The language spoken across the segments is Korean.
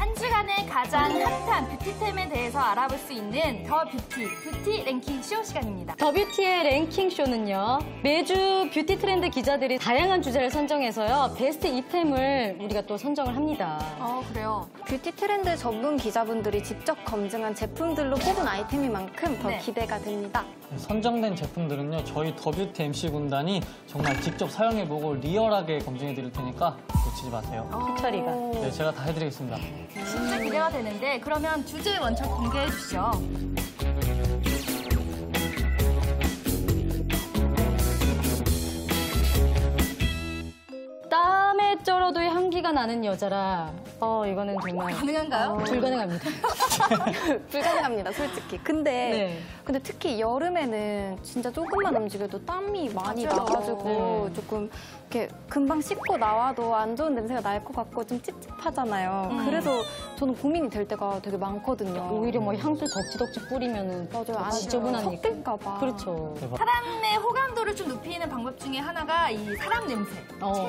한 주간의 가장 핫한 뷰티템에 대해서 알아볼 수 있는 더 뷰티 랭킹쇼 시간입니다. 더 뷰티의 랭킹쇼는요, 매주 뷰티 트렌드 기자들이 다양한 주제를 선정해서요, 베스트 2템을 우리가 또 선정을 합니다. 그래요? 뷰티 트렌드 전문 기자분들이 직접 검증한 제품들로 뽑은 아이템인 만큼 더 기대가 됩니다. 선정된 제품들은요, 저희 더 뷰티 MC 군단이 정말 직접 사용해보고 리얼하게 검증해드릴 테니까 놓치지 마세요. 희철이가. 네, 제가 다 해드리겠습니다. 진짜 기대가 되는데 그러면 주제 먼저 공개해 주시죠. 땀에 쩔어도 향기가 나는 여자라. 이거는 정말 가능한가요? 불가능합니다. 불가능합니다, 솔직히. 근데 특히 여름에는 진짜 조금만 움직여도 땀이 많이 나가지고 조금 이렇게 금방 씻고 나와도 안 좋은 냄새가 날 것 같고 좀 찝찝하잖아요. 그래서 저는 고민이 될 때가 되게 많거든요. 오히려 뭐 향수 덕지덕지 뿌리면은 맞아요. 지저분하니까. 섞일까 봐. 그렇죠. 사람의 호감도를 좀 높이는 방법 중에 하나가 이 사람 냄새,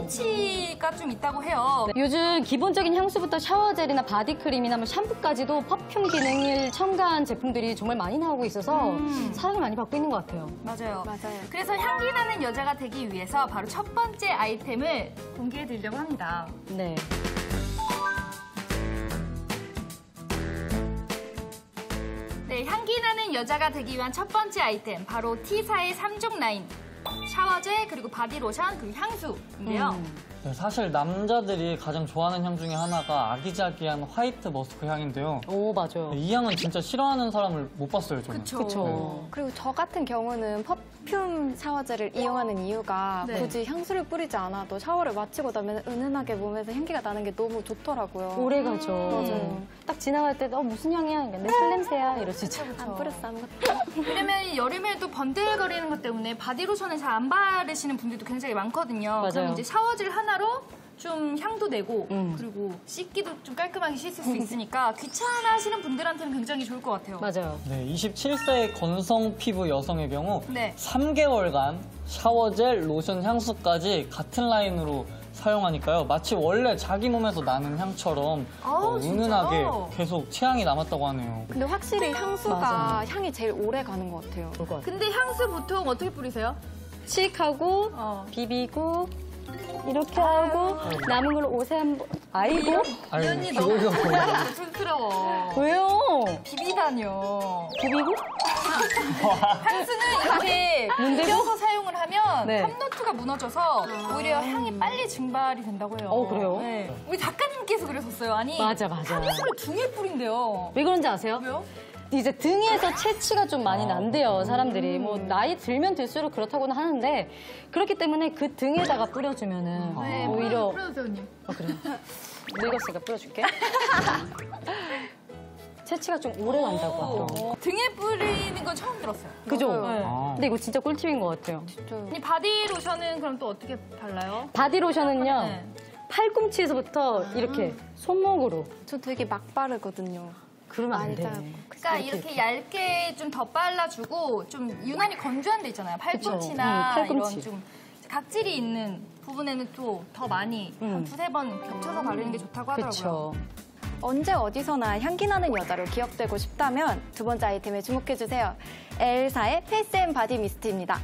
채취가 좀 있다고 해요. 요즘 기본적인 향수부터 샤워젤이나 바디크림이나 뭐 샴푸까지도 퍼퓸 기능을 첨가한 제품들이 정말 많이 나오고 있어서 사랑을 많이 받고 있는 것 같아요. 맞아요. 맞아요. 그래서 향기 나는 여자가 되기 위해서 바로 첫 번째 아이템을 공개해 드리려고 합니다. 네. 네, 향기 나는 여자가 되기 위한 첫 번째 아이템, 바로 T사의 3종 라인. 샤워젤, 그리고 바디로션, 그리고 향수인데요. 네, 사실 남자들이 가장 좋아하는 향 중에 하나가 아기자기한 화이트 머스크 향인데요. 오, 맞아요. 이 향은 진짜 싫어하는 사람을 못 봤어요, 저는. 그쵸. 그리고 저 같은 경우는 퍼퓸 샤워젤을 이용하는 이유가 굳이 향수를 뿌리지 않아도 샤워를 마치고 나면 은은하게 몸에서 향기가 나는 게 너무 좋더라고요. 오래 가죠. 맞아요. 딱 지나갈 때 무슨 향이야? 그러니까 내 살냄새야? 이럴 수 있죠. 안 뿌렸어, 아무것도. 왜냐면 여름에도 번들거리는 것 때문에 바디로션을 잘 안 바르시는 분들도 굉장히 많거든요. 맞아요. 그럼 이제 샤워젤 하나로 좀 향도 내고 그리고 씻기도 좀 깔끔하게 씻을 수 있으니까 귀찮아하시는 분들한테는 굉장히 좋을 것 같아요. 맞아요. 네, 27세의 건성 피부 여성의 경우 네. 3개월간 샤워젤, 로션, 향수까지 같은 라인으로 사용하니까요. 마치 원래 자기 몸에서 나는 향처럼 은은하게 진짜요? 계속 취향이 남았다고 하네요. 근데 확실히 향수가 맞아요. 향이 제일 오래 가는 것 같아요. 그럴 것 같아요. 근데 향수 보통 어떻게 뿌리세요? 칙하고 비비고 이렇게 하고 남은 걸 옷에 한번 아이고 이 언니 너무 촌스러워. 왜요? 비비다뇨. 비비고 향수는 이렇게 비벼서 사용을 하면 네. 탑노트가 무너져서 오히려 향이 빨리 증발이 된다고 해요. 그래요? 네. 우리 작가님께서 그러셨어요. 아니 맞아. 향수를 등에 뿌린대요. 왜 그런지 아세요? 왜요? 이제 등에서 채취가 좀 많이 난대요, 사람들이. 뭐 나이 들면 들수록 그렇다고는 하는데 그렇기 때문에 그 등에다가 뿌려주면은 네, 오히려 뿌려주세요, 언니. 그래요. 늙었으니까 뿌려줄게. 채취가 좀 오래 간다고 하더라고요. 등에 뿌리는 건 처음 들었어요. 그죠? 네. 근데 이거 진짜 꿀팁인 것 같아요. 이 바디로션은 그럼 또 어떻게 발라요? 바디로션은요, 네. 팔꿈치에서부터 이렇게 손목으로. 저 되게 막 바르거든요. 그러면 안 많이 돼. 짜고. 그러니까 이렇게 얇게 좀 더 발라주고 좀 유난히 건조한 데 있잖아요. 팔꿈치나 팔꿈치. 이런 좀 각질이 있는 부분에는 또 더 많이 한 두세 번 겹쳐서 바르는 게 좋다고 하더라고요. 그렇죠. 언제 어디서나 향기 나는 여자로 기억되고 싶다면 두 번째 아이템에 주목해주세요. 엘사의 페이스 앤 바디 미스트입니다.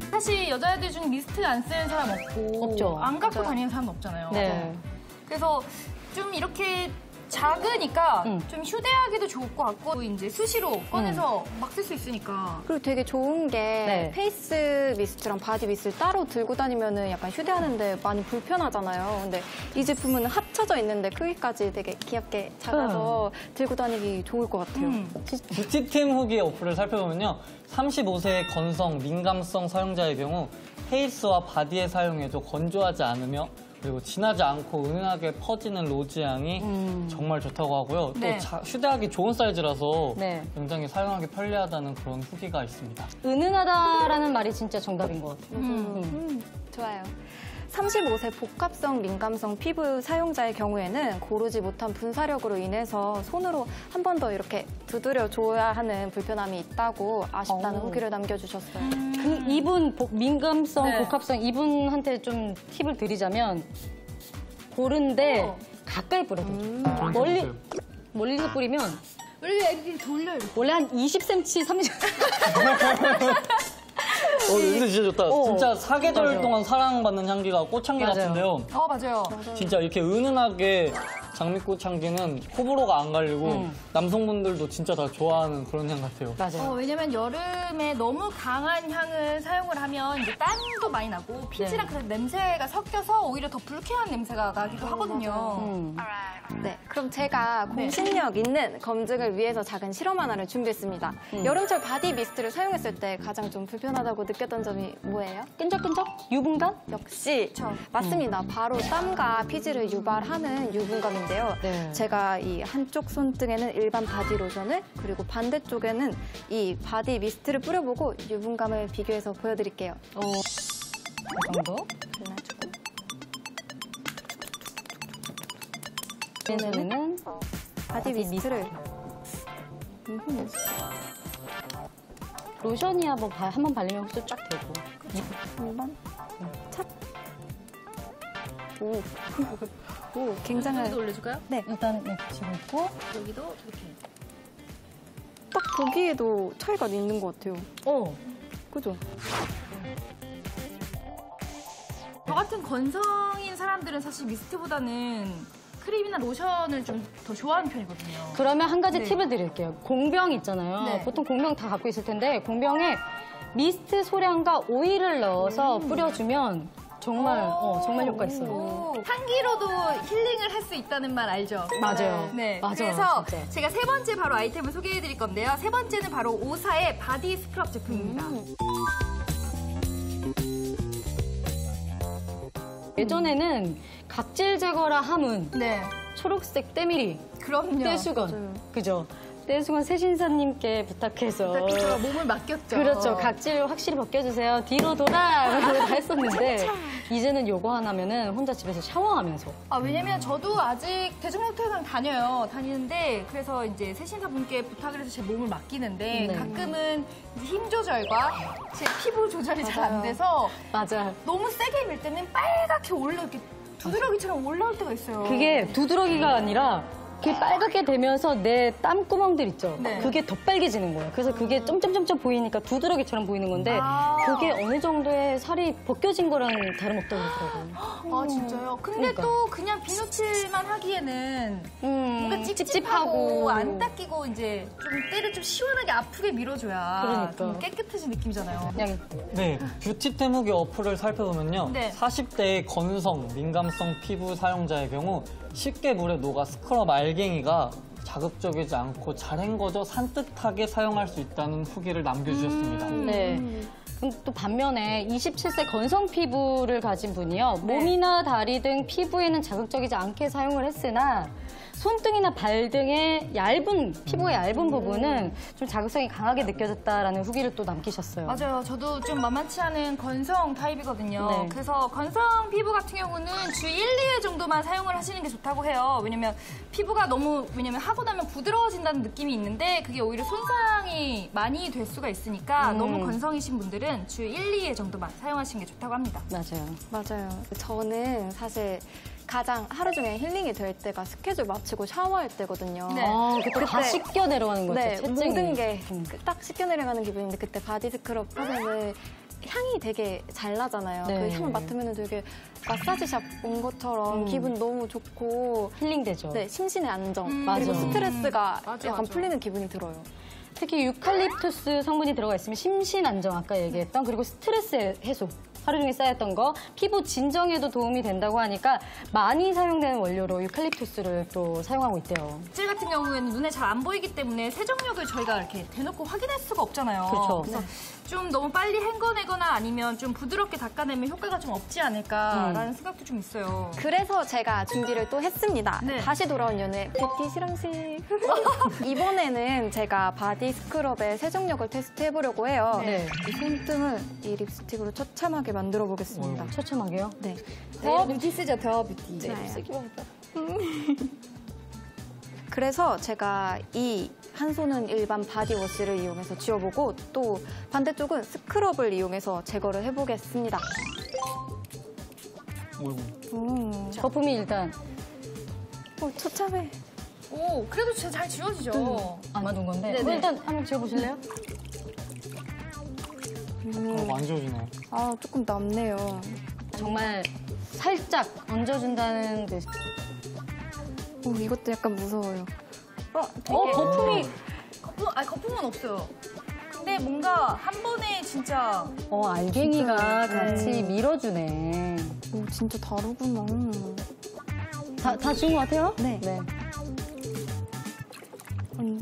사실 여자애들 중에 미스트 안 쓰는 사람 없고 없죠. 안 갖고 다니는 사람 없잖아요. 네. 그래서 좀 이렇게 작으니까 응. 좀 휴대하기도 좋을 것 같고 이제 수시로 꺼내서 막 쓸 수 있으니까. 그리고 되게 좋은 게 네. 페이스 미스트랑 바디 미스트 따로 들고 다니면 약간 휴대하는데 많이 불편하잖아요. 근데 이 제품은 합쳐져 있는데 크기까지 되게 귀엽게 작아서 들고 다니기 좋을 것 같아요. 뷰티템 후기 어플을 살펴보면요. 35세의 건성, 민감성 사용자의 경우 페이스와 바디에 사용해도 건조하지 않으며 그리고 진하지 않고 은은하게 퍼지는 로즈 향이 정말 좋다고 하고요. 네. 또 휴대하기 좋은 사이즈라서 네. 굉장히 사용하기 편리하다는 그런 후기가 있습니다. 은은하다라는 말이 진짜 정답인 것 같아요. 좋아요. 35세 복합성 민감성 피부 사용자의 경우에는 고르지 못한 분사력으로 인해서 손으로 한 번 더 이렇게 두드려 줘야 하는 불편함이 있다고 아쉽다는 후기를 남겨주셨어요. 이분 민감성, 네. 복합성 이분한테 좀 팁을 드리자면 고른데 가까이 뿌려도 돼요. 멀리서 뿌리면 원래 이렇게 돌려요. 원래 한 20cm, 30cm. 근데 진짜 좋다. 진짜 사계절 맞아요. 동안 사랑받는 향기가 꽃향기 맞아요. 같은데요. 맞아요. 진짜 이렇게 은은하게 장미꽃 향기는 호불호가 안 갈리고 남성분들도 진짜 다 좋아하는 그런 향 같아요. 맞아요. 왜냐면 여름에 너무 강한 향을 사용을 하면 이제 땀도 많이 나고 피지랑 그런 냄새가 섞여서 오히려 더 불쾌한 냄새가 나기도 하거든요. 네, 그럼 제가 공신력 있는 검증을 위해서 작은 실험 하나를 준비했습니다. 여름철 바디 미스트를 사용했을 때 가장 좀 불편하다고 느꼈던 점이 뭐예요? 끈적끈적? 유분감? 역시 맞습니다. 바로 땀과 피지를 유발하는 유분감인데요. 네. 제가 이 한쪽 손등에는 일반 바디 로션을 그리고 반대쪽에는 이 바디 미스트를 뿌려보고 유분감을 비교해서 보여드릴게요. 이 정도? 발라주고 얘는 바디 미스트를 로션이 한번 바르면 흡수 쫙 되고. 한번 찹. 오, 굉장한. 여기도 올려줄까요? 네, 일단 붙이고 있고. 여기도 이렇게. 딱 보기에도 차이가 있는 것 같아요. 그죠? 저 같은 건성인 사람들은 사실 미스트보다는 크림이나 로션을 좀 더 좋아하는 편이거든요. 그러면 한 가지 팁을 드릴게요. 공병 있잖아요. 네. 보통 공병 다 갖고 있을 텐데 공병에 미스트 소량과 오일을 넣어서 뿌려주면 정말 정말 효과 있어요. 향기로도 힐링을 할 수 있다는 말 알죠? 맞아요. 네. 맞아요, 그래서 진짜. 제가 세 번째 바로 아이템을 소개해드릴 건데요. 세 번째는 바로 오사의 바디 스크럽 제품입니다. 예전에는 각질 제거라 함은 네. 초록색 때밀이, 그럼요. 떼수건, 그죠? 떼수건 세신사님께 부탁해서 그래서 몸을 맡겼죠. 그렇죠. 각질 확실히 벗겨주세요. 뒤로 돌아! 이러고 다 했었는데 이제는 요거 하나면은 혼자 집에서 샤워하면서 왜냐면 저도 아직 대중목욕탕 다니는데 그래서 이제 세신사분께 부탁을 해서 제 몸을 맡기는데 네. 가끔은 이제 힘 조절과 제 피부 조절이 잘 안 돼서 맞아요. 너무 세게 밀 때는 빨갛게 이렇게 두드러기처럼 올라올 때가 있어요. 그게 두드러기가 아니라 그게 빨갛게 되면서 내 땀구멍들 있죠? 네. 그게 더 빨개지는 거예요. 그래서 그게 점점점점 보이니까 두드러기처럼 보이는 건데 그게 어느 정도의 살이 벗겨진 거랑 다름없다고 그러더라고요. 진짜요? 근데 그러니까. 또 그냥 비누칠만 하기에는 뭔가 찝찝하고 안 닦이고 이제 좀 때를 좀 시원하게 아프게 밀어줘야 그러니까. 좀 깨끗해진 느낌이잖아요. 그냥 네, 뷰티템 후기 어플을 살펴보면요. 네. 40대의 건성, 민감성 피부 사용자의 경우 쉽게 물에 녹아 스크럽 알갱이가 자극적이지 않고 잘 헹궈져 산뜻하게 사용할 수 있다는 후기를 남겨주셨습니다. 네. 그럼 또 반면에 27세 건성 피부를 가진 분이요. 몸이나 다리 등 피부에는 자극적이지 않게 사용을 했으나 손등이나 발 등의 피부의 얇은 부분은 좀 자극성이 강하게 느껴졌다라는 후기를 또 남기셨어요. 맞아요. 저도 좀 만만치 않은 건성 타입이거든요. 네. 그래서 건성 피부 같은 경우는 주 1, 2회 정도만 사용을 하시는 게 좋다고 해요. 왜냐면 피부가 왜냐면 하고 나면 부드러워진다는 느낌이 있는데 그게 오히려 손상이 많이 될 수가 있으니까 너무 건성이신 분들은 주 1, 2회 정도만 사용하시는 게 좋다고 합니다. 맞아요. 저는 사실 가장 하루 종일 힐링이 될 때가 스케줄 마치고 샤워할 때거든요. 네. 그때 다 씻겨 내려가는 거죠, 네, 채증이. 모든 게 딱 씻겨 내려가는 기분인데 그때 바디 스크럽 하면은 향이 되게 잘 나잖아요. 네. 그 향을 맡으면 되게 마사지샵 온 것처럼 기분 너무 좋고 힐링되죠. 네, 심신의 안정 맞아. 그리고 스트레스가 맞아, 약간 맞아. 풀리는 기분이 들어요. 특히 유칼립투스 성분이 들어가 있으면 심신 안정 아까 얘기했던 그리고 스트레스 해소 하루 종일 쌓였던 거 피부 진정에도 도움이 된다고 하니까 많이 사용되는 원료로 유칼립투스를 또 사용하고 있대요. 껍질 같은 경우에는 눈에 잘 안 보이기 때문에 세정력을 저희가 이렇게 대놓고 확인할 수가 없잖아요. 그렇죠. 그래서 좀 너무 빨리 헹궈내거나 아니면 좀 부드럽게 닦아내면 효과가 좀 없지 않을까라는 생각도 좀 있어요. 그래서 제가 준비를 또 했습니다. 네. 다시 돌아온 연애 뷰티 실험실. 이번에는 제가 바디 스크럽의 세정력을 테스트해보려고 해요. 네. 이 손등을 이 립스틱으로 처참하게 만들어 보겠습니다. 처참하게요? 네. 더 뷰티 쓰죠, 더 뷰티. 그래서 제가 이 한 손은 일반 바디워시를 이용해서 지워보고 또 반대쪽은 스크럽을 이용해서 제거를 해보겠습니다. 거품이 일단 처참해. 오, 그래도 진짜 잘 지워지죠. 안 맞은 건데. 네네. 일단 한번 지워보실래요? 안 지워지네요. 아, 조금 남네요. 정말 살짝 얹어준다는 듯. 이것도 약간 무서워요. 거품이. 거품은 없어요. 근데 뭔가 한 번에 진짜 알갱이가 같이 밀어주네. 오, 진짜 다르구나. 다 지운 것 같아요? 네.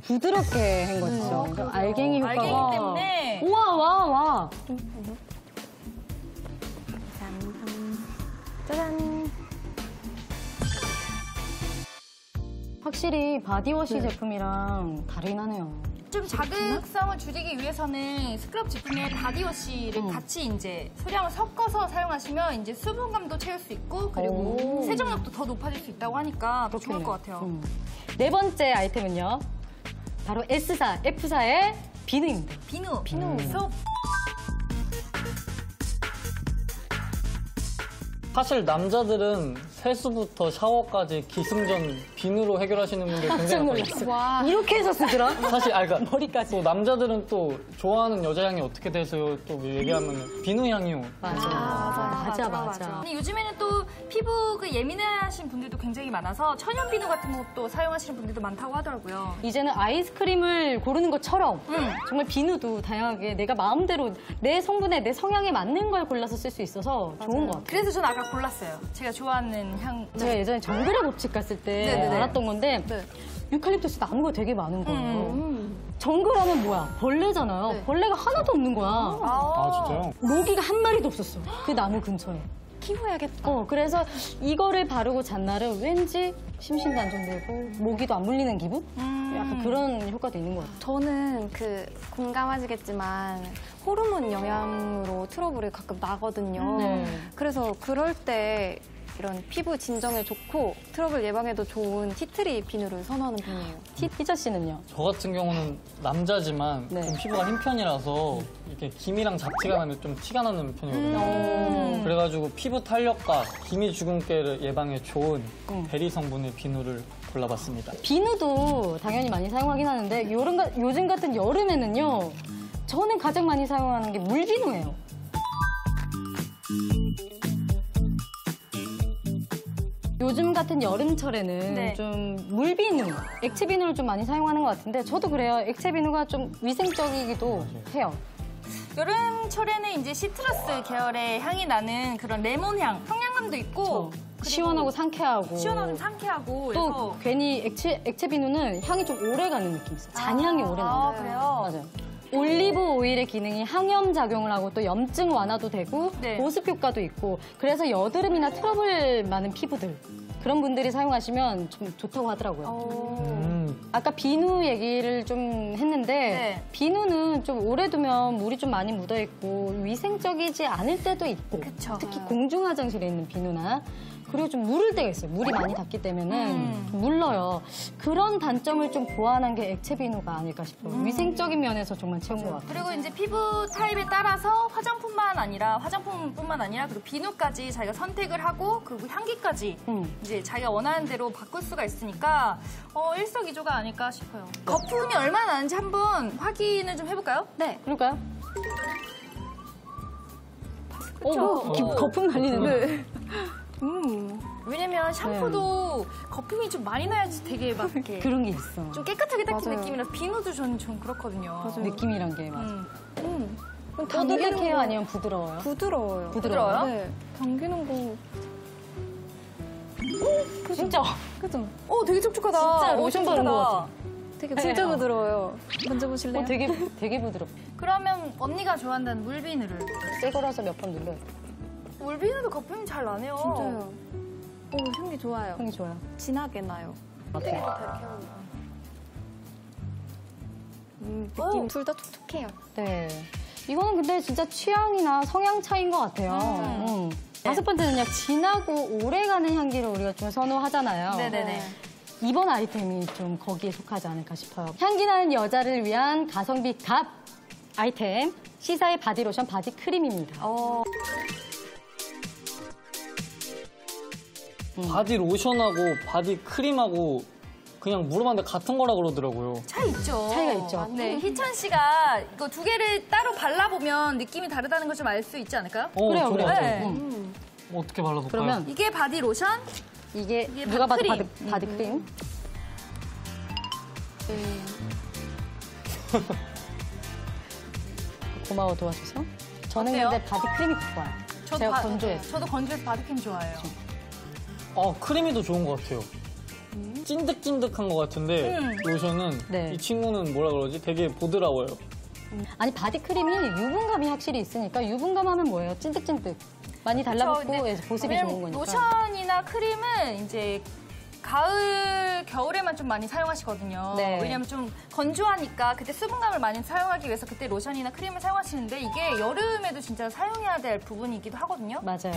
부드럽게 한 거죠. 그러니까 알갱이 효과가. 알갱이 때문에. 와. 짜잔. 확실히 바디워시 제품이랑 다르긴 하네요. 좀 자극성을 줄이기 위해서는 스크럽 제품에 바디워시를 같이 이제 소량을 섞어서 사용하시면 이제 수분감도 채울 수 있고 그리고 세정력도 더 높아질 수 있다고 하니까 더 좋을 것 같아요. 네 번째 아이템은요. 바로 S사, F사의 비누입니다. 비누. 속. 사실 남자들은 세수부터 샤워까지 기승전 비누로 해결하시는 분들 굉장히 많거든요. 이렇게 해서 쓰더라? 사실 그러니까 머리까지. 또 남자들은 또 좋아하는 여자 향이 어떻게 되세요? 또 얘기하면 비누 향이요. 맞아. 근데 요즘에는 또 피부 예민하신 분들도 굉장히 많아서 천연 비누 같은 것도 사용하시는 분들도 많다고 하더라고요. 이제는 아이스크림을 고르는 것처럼 정말 비누도 다양하게 내가 마음대로 내 성분에 내 성향에 맞는 걸 골라서 쓸 수 있어서 좋은 것 같아요. 그래서 저는 아까 골랐어요. 제가 좋아하는 향. 제가 예전에 정글의 법칙 갔을 때 네네네. 알았던 건데 유칼립투스 나무가 되게 많은 거예요. 정글하면 뭐야? 벌레잖아요. 벌레가 하나도 없는 거야. 아 진짜요? 모기가 한 마리도 없었어. 그 나무 근처에. 키워야겠다. 그래서 이거를 바르고 잔 날은 왠지 심신도 안정되고 모기도 안 물리는 기분? 약간 그런 효과도 있는 것 같아요. 저는 공감하시겠지만 호르몬 영향으로 트러블이 가끔 나거든요. 그래서 그럴 때 이런 피부 진정에 좋고 트러블 예방에도 좋은 티트리 비누를 선호하는 편이에요. 희자 씨는요? 저 같은 경우는 남자지만 네. 좀 피부가 흰 편이라서 이렇게 김이랑 잡티가 나면 좀 티가 나는 편이거든요. 그래가지고 피부 탄력과 기미 주근깨를 예방에 좋은 베리 성분의 비누를 골라봤습니다. 비누도 당연히 많이 사용하긴 하는데 요즘 같은 여름에는요. 저는 가장 많이 사용하는 게 물비누예요. 요즘 같은 여름철에는 네. 좀 물비누, 액체 비누를 좀 많이 사용하는 것 같은데 저도 그래요. 액체 비누가 좀 위생적이기도 해요. 여름철에는 이제 시트러스 계열의 향이 나는 그런 레몬 향, 청량감도 있고 시원하고 상쾌하고 시원하고 상쾌하고 또 그래서 괜히 액체 비누는 향이 좀 오래 가는 느낌이 있어요. 잔향이 오래 나요. 그래요? 맞아요. 올리브 오일의 기능이 항염 작용을 하고 또 염증 완화도 되고 네. 보습 효과도 있고 그래서 여드름이나 트러블 많은 피부들 그런 분들이 사용하시면 좀 좋다고 하더라고요. 아까 비누 얘기를 좀 했는데 네. 비누는 좀 오래 두면 물이 좀 많이 묻어 있고 위생적이지 않을 때도 있고 그쵸. 특히 공중 화장실에 있는 비누나 그리고 좀 물을 때가 있어요. 물이 많이 닿기 때문에는 좀 물러요. 그런 단점을 좀 보완한 게 액체 비누가 아닐까 싶어요. 위생적인 면에서 정말 최고인 것 같아요. 그리고 이제 피부 타입에 따라서 화장품뿐만 아니라 그리고 비누까지 자기가 선택을 하고 그리고 향기까지 이제 자기가 원하는 대로 바꿀 수가 있으니까 일석이조가 아닐까 싶어요. 거품이 얼마나 나는지 한번 확인을 좀 해볼까요? 네. 그럴까요? 거품 날리는데. 왜냐면 샴푸도 거품이 좀 많이 나야지 되게 막 이렇게 그런 게 있어. 좀 깨끗하게 닦인 맞아요. 느낌이라서 비누도 저는 좀 그렇거든요. 느낌이란 게 맞아. 당기는 딱딱해요? 거 아니면 부드러워요? 부드러워요. 부드러워요? 네. 당기는 거. 진짜. 그죠? 되게 촉촉하다. 진짜 로션 바른 것 같아. 되게 진짜 부드러워요. 만져보실래요? 되게 부드럽고. 그러면 언니가 좋아한다는 물비누를. 새 거라서 몇 번 눌러요. 물비누도 거품이 잘 나네요. 진짜요. 향기 좋아요. 향이 좋아요. 진하게 나요. 맞아요. 둘 다 촉촉해요. 네. 이거는 근데 진짜 취향이나 성향 차이인 것 같아요. 다섯 번째는요, 진하고 오래가는 향기를 우리가 좀 선호하잖아요. 네네네. 이번 아이템이 좀 거기에 속하지 않을까 싶어요. 향기 나는 여자를 위한 가성비 갑 아이템, 시사의 바디로션 바디 크림입니다. 바디 로션하고 바디 크림하고 그냥 물어봤는데 같은 거라 그러더라고요. 차이 있죠. 차이가 있죠. 네, 희찬 씨가 이거 두 개를 따로 발라보면 느낌이 다르다는 걸 좀 알 수 있지 않을까요? 그래요, 좋은 그래요. 것 같아요. 네. 어떻게 발라볼까요? 그러면 이게 바디 로션, 이게 이게 누가 봐도 바디크림. 바디크림. 고마워 도와줘서. 저는 어때요? 근데 바디크림이 더 좋아요. 제가 건조해서. 저도 건조해서 바디크림 좋아해요. 크림이 더 좋은 것 같아요. 찐득찐득한 것 같은데 로션은 네. 이 친구는 뭐라 그러지? 되게 보드라워요. 아니 바디크림이 유분감이 확실히 있으니까 유분감 하면 뭐예요? 찐득찐득. 많이 달라붙고 근데 보습이 왜냐면 좋은 거니까. 로션이나 크림은 이제 가을, 겨울에만 좀 많이 사용하시거든요. 네. 왜냐면 좀 건조하니까 그때 수분감을 많이 사용하기 위해서 그때 로션이나 크림을 사용하시는데 이게 여름에도 진짜 사용해야 될 부분이기도 하거든요. 맞아요.